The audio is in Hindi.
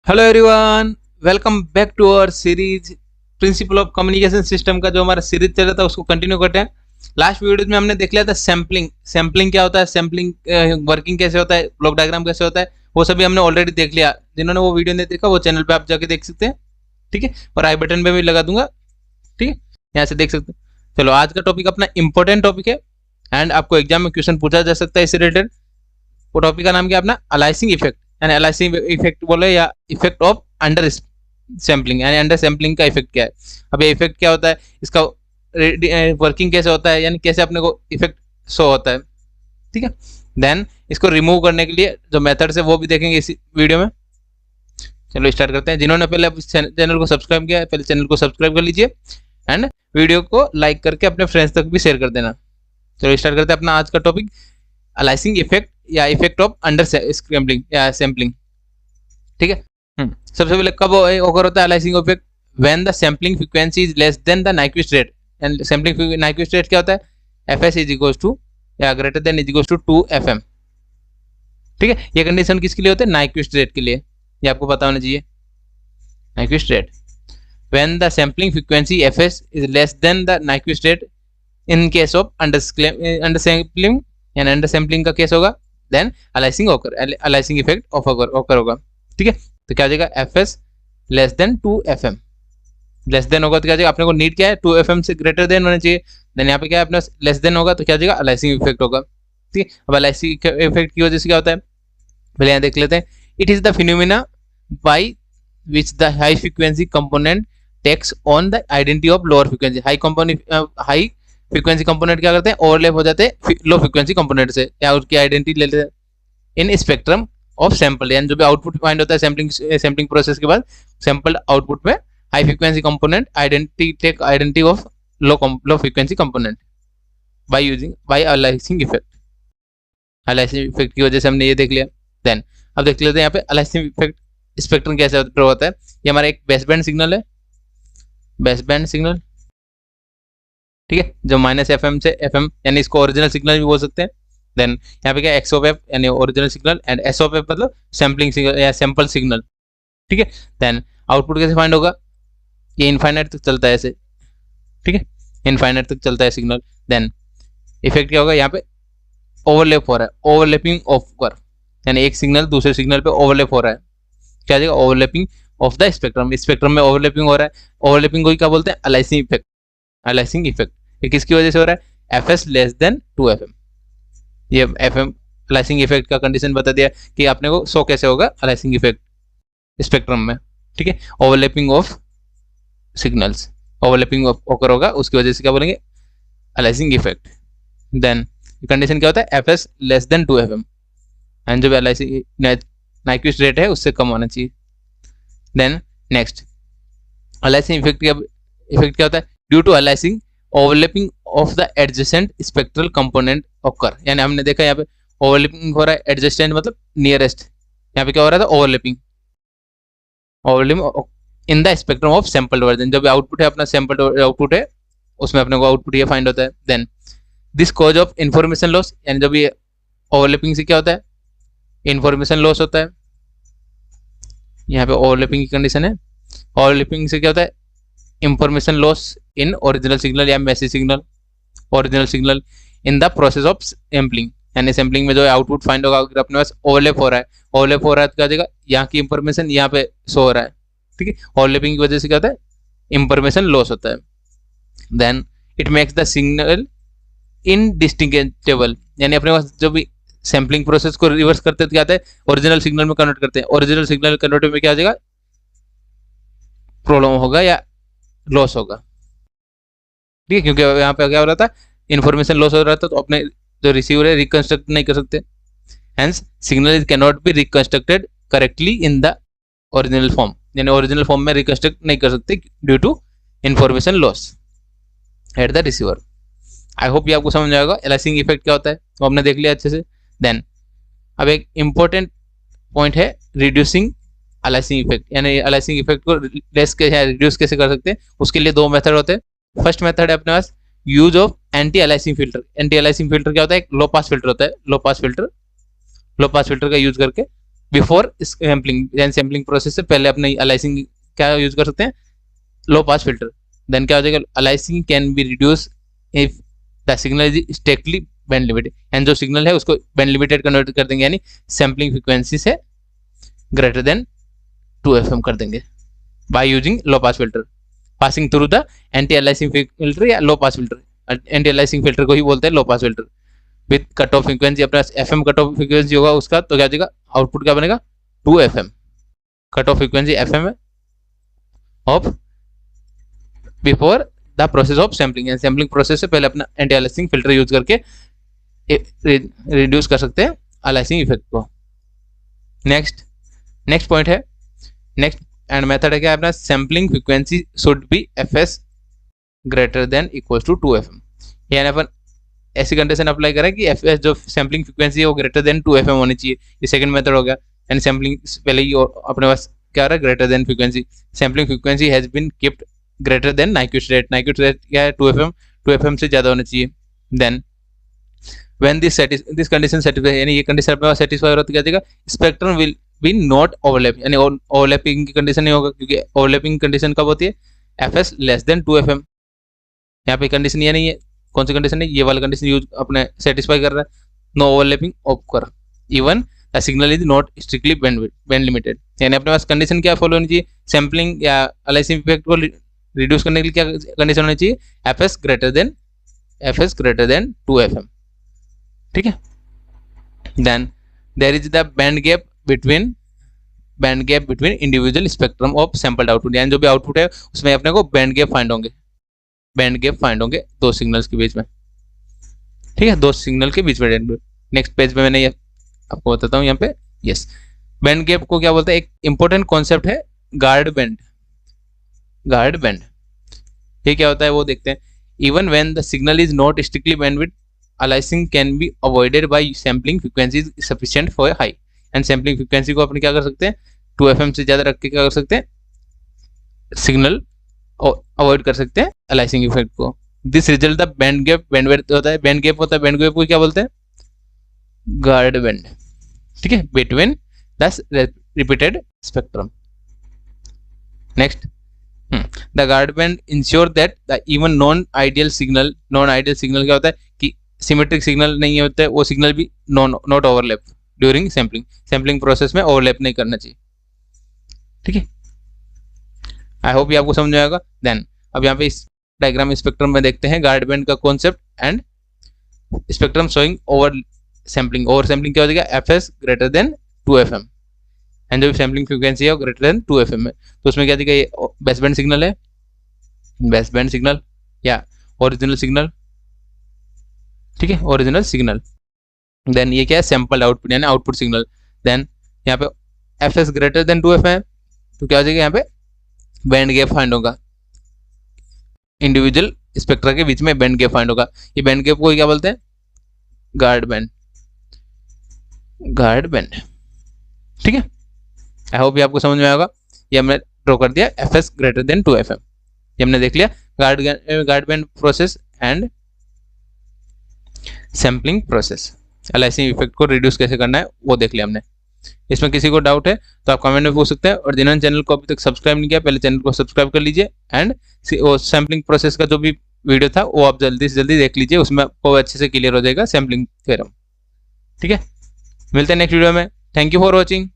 Hello everyone, welcome back to our series principle of communication system का जो हमारा सीरीज चल रहा था उसको कंटिन्यू करते हैं। लास्ट वीडियो में हमने देख लिया था सैम्पलिंग क्या होता है, सैम्पलिंग वर्किंग कैसे होता है, ब्लॉक डायग्राम कैसे होता है, वो सभी हमने ऑलरेडी देख लिया। जिन्होंने वो वीडियो नहीं देखा वो चैनल पे आप जाके देख सकते हैं, ठीक है। और आई बटन पे भी लगा दूंगा, ठीक है, यहाँ से देख सकते हैं। चलो, आज का टॉपिक अपना इंपॉर्टेंट टॉपिक है एंड आपको एग्जाम में क्वेश्चन पूछा जा सकता है इससे रिलेटेड। वो टॉपिक का नाम क्या अपना, अलाइसिंग इफेक्ट, यानी अलाइसिंग इफेक्ट बोले या इफेक्ट ऑफ अंडर सैम्पलिंग, यानी अंडर सैम्पलिंग का इफेक्ट क्या है। अब ये इफेक्ट क्या होता है, इसका वर्किंग कैसे होता है, यानी कैसे अपने को इफेक्ट शो होता है, ठीक है। देन इसको रिमूव करने के लिए जो मेथड्स है वो भी देखेंगे इस वीडियो में। चलो स्टार्ट करते हैं। जिन्होंने पहले चैनल को सब्सक्राइब किया है पहले चैनल को सब्सक्राइब कर लीजिए एंड वीडियो को लाइक करके अपने फ्रेंड्स तक भी शेयर कर देना। चलो स्टार्ट करते हैं अपना आज का टॉपिक, अलाइसिंग इफेक्ट या इफेक्ट ऑफ अंडर सैम्पलिंग या सैम्पलिंग, ठीक है। सबसे पहले कब ओकर होता है aliasing effect, when the sampling frequency is less than the Nyquist rate. And sampling Nyquist rate क्या होता है, fs इज इक्वल्स टू या greater than is equals to 2fm, ठीक है। ये कंडीशन किसके लिए होते हैं, नाइक्विस्ट रेट के लिए, ये आपको पता होना चाहिए। Nyquist rate, when the sampling frequency fs is less than the Nyquist rate in case of under sampling, यानी अंडर सैम्पलिंग का केस होगा, then aliasing occur, aliasing effect of occur होगा, ठीक है। तो क्या हो जाएगा, fs less than 2fm, less than होगा तो क्या हो जाएगा, अपने को नीड क्या है 2fm से ग्रेटर देन होना चाहिए। देन यहाँ पे क्या है अपना लेस देन होगा तो क्या हो जाएगा, अलाइसिंग इफेक्ट होगा, ठीक है। अब अलाइसिंग इफेक्ट की वजह से क्या होता है पहले यहाँ देख लेते हैं। It is the phenomena by which the high frequency component takes on the identity of lower frequency. High frequency component क्या करते हैं, ओवरलैप हो जाते हैं लो फ्रीक्वेंसी कंपोनेंट से, या उसकी आइडेंटिटी ले लेते हैं इन स्पेक्ट्रम ऑफ सैंपल, यानी जो भी आउटपुट फाइंड होता है सैम्पलिंग प्रोसेस के बाद सैंपल्ड आउटपुट में high frequency component identity of low frequency component by aliasing effect. Aliasing effect की वजह से हमने ये देख लिया। देन अब देख लेते हैं यहाँ पे अलाइसिंग इफेक्ट स्पेक्ट्रम कैसे होता है। ये हमारा एक बेसबैंड सिग्नल है, बेसबैंड सिग्नल, ठीक है, जो -fm से fm, यानी इसको ओरिजिनल सिग्नल भी बोल सकते हैं। देन यहाँ पे क्या x ऑफ f यानी original signal and s of f मतलब सैम्पलिंग सिग्नल या सैंपल सिग्नल, ठीक है। देन आउटपुट कैसे फाइंड होगा, ये इनफाइनाइट तक चलता है ऐसे, ठीक है, इनफाइनाइट तक चलता है सिग्नल। देन इफेक्ट क्या होगा, यहाँ पे ओवरलैप हो रहा है, ओवरलैपिंग ऑफ कर्व, यानी एक सिग्नल दूसरे सिग्नल पे ओवरलैप हो रहा है, क्या जाएगा, overlapping of the spectrum, spectrum में ओवरलैपिंग हो रहा है। ओवरलैपिंग को क्या बोलते हैं, अलाइसिंग इफेक्ट। अलाइसिंग इफेक्ट ये किसकी वजह से हो रहा है, fs लेस देन 2fm। ये fm अलाइसिंग इफेक्ट का कंडीशन बता दिया कि आपने को शो कैसे होगा अलाइसिंग इफेक्ट स्पेक्ट्रम में, ठीक है। ओवरलैपिंग ऑफ सिग्नल्स, ओवरलैपिंग ओकर होगा, उसकी वजह से क्या बोलेंगे, अलाइसिंग इफेक्ट। देन कंडीशन क्या होता है, fs less than 2fm, and जो भी अलाइसिंग नाइक्विस्ट रेट है उससे कम होना चाहिए। देन नेक्स्ट अलाइसिंग इफेक्ट क्या होता है, due to aliasing overlapping of the adjacent spectral component occur, यानी हमने देखा यहाँ पे ओवरलैपिंग हो रहा है, एडजेसेंट मतलब नियरेस्ट, यहाँ पे क्या हो रहा था, overlapping in the spectrum of sampled version, जो भी आउटपुट है अपना सैंपल्ड आउटपुट है उसमें अपने को आउटपुट ये फाइंड होता है। Then this cause of information loss, यानी जब ये ओवरलैपिंग से क्या होता है, इंफॉर्मेशन लॉस होता है। यहाँ पे ओवरलैपिंग की कंडीशन है, ओवरलैपिंग से क्या होता है, information loss in original signal या message signal, original signal in the process of sampling, यानी सैम्पलिंग में जो आउटपुट फाइंड होगा अगर अपने पास ओवरलैप हो रहा है, ओवरलैप हो रहा है तो क्या देगा, यहाँ की इंफॉर्मेशन यहाँ पे शो हो रहा है, ठीक है। ओवरलैपिंग की वजह से क्या होता है, इंफॉर्मेशन लॉस होता है। Then it makes the signal indistinguishable, यानी अपने पास जो भी सैम्पलिंग प्रोसेस को रिवर्स करते हैं क्या आता है, ओरिजिनल सिग्नल में कन्वर्ट करते हैं, ओरिजिनल सिग्नल कन्वर्ट में क्या आ जाएगा, प्रॉब्लम होगा या लॉस होगा, ठीक है, क्योंकि यहाँ पे क्या हो रहा था, इन्फॉर्मेशन लॉस हो रहा था, तो अपने जो रिसीवर है रिकंस्ट्रक्ट नहीं कर सकते, hence signal can not be reconstructed correctly in the original form, यानी ओरिजिनल फॉर्म में रिकंस्ट्रक्ट नहीं कर सकते due to information loss at the receiver. I hope ये आपको समझ आएगा अलाइसिंग इफेक्ट क्या होता है, तो हमने देख लिया अच्छे से। देन अब एक इंपॉर्टेंट पॉइंट है रिड्यूसिंग अलाइसिंग इफेक्ट, यानी अलाइसिंग इफेक्ट को लेस कैसे रिड्यूस कैसे कर सकते हैं, उसके लिए दो मेथड होते हैं। फर्स्ट मेथड है अपने पास use of anti aliasing filter. Anti aliasing filter क्या होता है, एक लो पास फिल्टर होता है, लो पास फिल्टर का यूज करके बिफोर सैम्पलिंग, यानी सैम्पलिंग प्रोसेस से पहले अपने अलाइसिंग क्या यूज कर सकते हैं, लो पास फिल्टर। देन क्या हो जाएगा, aliasing can be reduce if the signal is strictly band limited, and जो सिग्नल है उसको बैंड लिमिटेड कन्वर्ट कर देंगे, यानी सैम्पलिंग फ्रीक्वेंसी से ग्रेटर देन 2 FM कर देंगे by using low pass filter passing through the anti aliasing filter या low pass filter. Anti aliasing filter को ही बोलते हैं low pass filter. With cut off frequency अपना FM कट ऑफ फ्रीक्वेंसी होगा उसका, तो क्या हो जाएगा, आउटपुट क्या बनेगा, 2 FM। Cut off frequency FM है off before the process of sampling, यानी सैम्पलिंग प्रोसेस से पहले अपना एंटी अलाइसिंग फिल्टर यूज करके रिड्यूस कर सकते हैं अलाइसिंग इफेक्ट को। नेक्स्ट पॉइंट है, नेक्स्ट एंड मेथड है क्या अपना, sampling frequency should be FS greater than equals to 2 FM, यानी अपन ऐसी कंडीशन अप्लाई करें कि FS जो सैम्पलिंग फ्रीक्वेंसी है वो ग्रेटर देन 2 FM होनी चाहिए। ये सेकंड मेथड हो गया, एंड सैम्पलिंग पहले ही अपने पास क्या आ रहा है, greater than frequency, sampling frequency has been kept greater than Nyquist rate. Nyquist rate क्या है, 2 FM से ज़्यादा होना चाहिए। Then when this condition satisfy, यानी ये कंडीशन अपने पास सेटिस्फाई हो रहा है तो क्या जाएगा, spectrum will be not overlap, यानी ओवरलैपिंग की कंडीशन नहीं होगा, क्योंकि ओवरलैपिंग कंडीशन कब होती है, FS लेस देन 2 FM। यहाँ पे कंडीशन ये नहीं है, कौन सी कंडीशन है, ये वाला कंडीशन यूज अपने सेटिस्फाई कर रहा है, no overlapping occur even the signal is not strictly band limited, यानी अपने पास कंडीशन क्या फॉलो होनी चाहिए, सैम्पलिंग या अलाइसिंग इफेक्ट को रिड्यूस करने के लिए क्या कंडीशन होनी चाहिए, FS ग्रेटर देन 2 FM। ठीक है, then there is the band gap between individual spectrum of sampled output, यानी जो भी आउटपुट है उसमें अपने को बैंड गैप फाइंड होंगे दो सिग्नल्स के बीच में। ठीक है, दो सिग्नल के बीच में। नेक्स्ट पेज पे मैंने ये आपको बताता हूँ यहाँ पे, यस, बैंड गैप को क्या बोलते हैं, एक इंपॉर्टेंट कॉन्सेप्ट है गार्ड बैंड। ये क्या होता है वो देखते हैं। Even when the signal is not strictly bandwidth, aliasing can be avoided by sampling frequency sufficient for high, and sampling frequency को अपन क्या कर सकते हैं, 2 FM से ज़्यादा रख के क्या कर सकते हैं, सिग्नल अवॉइड कर सकते हैं अलाइसिंग इफेक्ट को। दिस रिजल्ट द बैंडविड्थ होता है, बैंड गैप को क्या बोलते हैं, गार्ड बैंड। ठीक है, between the repeated spectrum. Next, the guard band ensure that the even non ideal signal क्या होता है कि सिमेट्रिक सिग्नल नहीं होते, वो सिग्नल भी not overlap during sampling process में ओवरलैप नहीं करना चाहिए। ठीक है, आई होप ये आपको समझ में आएगा। देन अब यहाँ पे इस डायग्राम स्पेक्ट्रम में देखते हैं गार्ड बैंड का concept and spectrum showing over sampling क्या हो जाएगा, FS greater than 2 FM, and जो सैम्पलिंग फ्रीक्वेंसी है वो ग्रेटर देन 2 FM है, तो उसमें क्या दिखा, ये बेस बैंड सिग्नल या ओरिजिनल सिग्नल। ठीक है, ओरिजिनल सिग्नल। देन ये क्या है, सैंपल आउटपुट यानी आउटपुट सिग्नल। देन यहाँ पे FS ग्रेटर देन 2 FM है, तो क्या हो जाएगा, यहाँ पे बैंड गैप फाइंड होगा, इंडिविजुअल स्पेक्ट्रा के बीच में बैंड गैप फाइंड होगा। ये बैंड गैप को क्या बोलते हैं, गार्ड बैंड। ठीक है, आई होप ये आपको समझ में आएगा। ये हमने ड्रॉ कर दिया FS ग्रेटर देन 2 FM, ये हमने देख लिया guard band process and sampling process. Aliasing effect को रिड्यूस कैसे करना है वो देख लिया हमने। इसमें किसी को डाउट है तो आप कमेंट में पूछ सकते हैं, और जिन्होंने चैनल को अभी तक सब्सक्राइब नहीं किया पहले चैनल को सब्सक्राइब कर लीजिए, एंड वो सैम्पलिंग प्रोसेस का जो भी वीडियो था वो आप जल्दी से जल्दी देख लीजिए, उसमें आपको अच्छे से क्लियर हो जाएगा सैम्पलिंग थ्योरम। ठीक है, मिलते हैं नेक्स्ट वीडियो में। Thank you for watching.